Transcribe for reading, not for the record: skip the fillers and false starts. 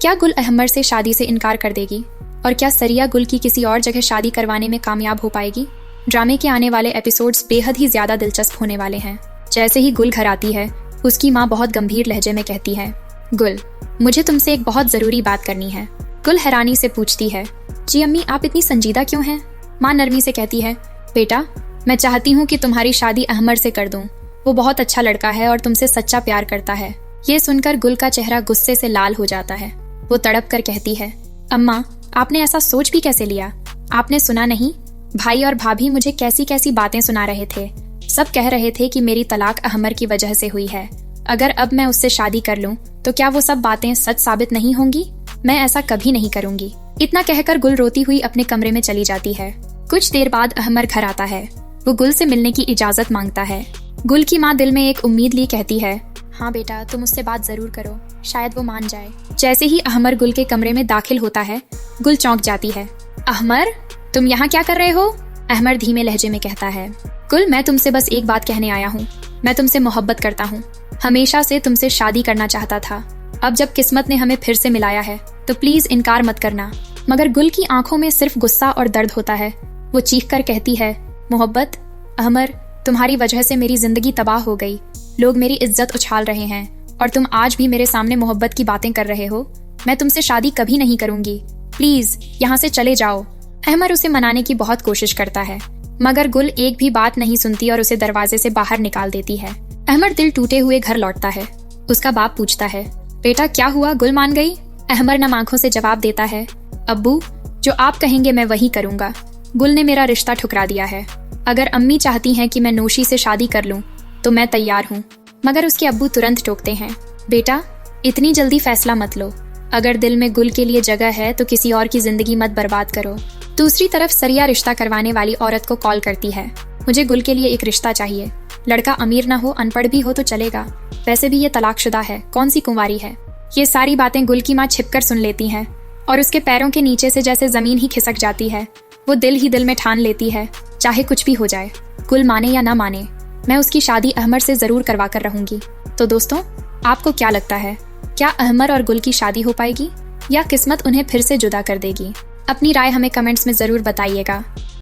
क्या गुल अहमर से शादी से इनकार कर देगी? और क्या सरिया गुल की किसी और जगह शादी करवाने में कामयाब हो पाएगी? ड्रामे के आने वाले एपिसोड्स बेहद ही ज्यादा दिलचस्प होने वाले हैं। जैसे ही गुल घर आती है, उसकी माँ बहुत गंभीर लहजे में कहती है, गुल, मुझे तुमसे एक बहुत जरूरी बात करनी है। गुल हैरानी से पूछती है, जी अम्मी, आप इतनी संजीदा क्यों हैं? माँ नरमी से कहती है, बेटा, मैं चाहती हूँ कि तुम्हारी शादी अहमर से कर दूँ। वो बहुत अच्छा लड़का है और तुमसे सच्चा प्यार करता है। ये सुनकर गुल का चेहरा गुस्से से लाल हो जाता है। वो तड़प कर कहती है, अम्मा, आपने ऐसा सोच भी कैसे लिया? आपने सुना नहीं, भाई और भाभी मुझे कैसी कैसी बातें सुना रहे थे। सब कह रहे थे कि मेरी तलाक अहमर की वजह से हुई है। अगर अब मैं उससे शादी कर लूं तो क्या वो सब बातें सच साबित नहीं होंगी? मैं ऐसा कभी नहीं करूंगी। इतना कहकर गुल रोती हुई अपने कमरे में चली जाती है। कुछ देर बाद अहमर घर आता है। वो गुल से मिलने की इजाजत मांगता है। गुल की माँ दिल में एक उम्मीद ली कहती है, हाँ बेटा, तुम उससे बात जरूर करो, शायद वो मान जाए। जैसे ही अहमर गुल के कमरे में दाखिल होता है, गुल चौंक जाती है। अहमर, तुम यहाँ क्या कर रहे हो? अहमर धीमे लहजे में कहता है, गुल, मैं तुमसे बस एक बात कहने आया हूँ। मैं तुमसे मोहब्बत करता हूँ। हमेशा से तुमसे शादी करना चाहता था। अब जब किस्मत ने हमें फिर से मिलाया है तो प्लीज इनकार मत करना। मगर गुल की आंखों में सिर्फ गुस्सा और दर्द होता है। वो चीख कर कहती है, मोहब्बत? अहमर, तुम्हारी वजह से मेरी जिंदगी तबाह हो गई। लोग मेरी इज्जत उछाल रहे हैं और तुम आज भी मेरे सामने मोहब्बत की बातें कर रहे हो। मैं तुमसे शादी कभी नहीं करूंगी। प्लीज यहाँ से चले जाओ। अहमर उसे मनाने की बहुत कोशिश करता है, मगर गुल एक भी बात नहीं सुनती और उसे दरवाजे से बाहर निकाल देती है। अहमर दिल टूटे हुए घर लौटता है। उसका बाप पूछता है, बेटा क्या हुआ, गुल मान गई? अहमर नम आंखों से जवाब देता है, अब्बू, जो आप कहेंगे मैं वही करूंगा। गुल ने मेरा रिश्ता ठुकरा दिया है। अगर अम्मी चाहती हैं कि मैं नौशी से शादी कर लूं तो मैं तैयार हूँ। मगर उसके अब्बू तुरंत टोकते हैं, बेटा, इतनी जल्दी फैसला मत लो। अगर दिल में गुल के लिए जगह है तो किसी और की जिंदगी मत बर्बाद करो। दूसरी तरफ सरिया रिश्ता करवाने वाली औरत को कॉल करती है, मुझे गुल के लिए एक रिश्ता चाहिए। लड़का अमीर ना हो, अनपढ़ भी हो तो चलेगा। वैसे भी ये तलाकशुदा है, कौन सी कुंवारी है। ये सारी बातें गुल की माँ छिपकर सुन लेती हैं और उसके पैरों के नीचे से जैसे जमीन ही खिसक जाती है। वो दिल ही दिल में ठान लेती है, चाहे कुछ भी हो जाए, गुल माने या ना माने, मैं उसकी शादी अहमर से जरूर करवा कर रहूंगी। तो दोस्तों, आपको क्या लगता है, क्या अहमर और गुल की शादी हो पाएगी या किस्मत उन्हें फिर से जुदा कर देगी? अपनी राय हमें कमेंट्स में जरूर बताइएगा।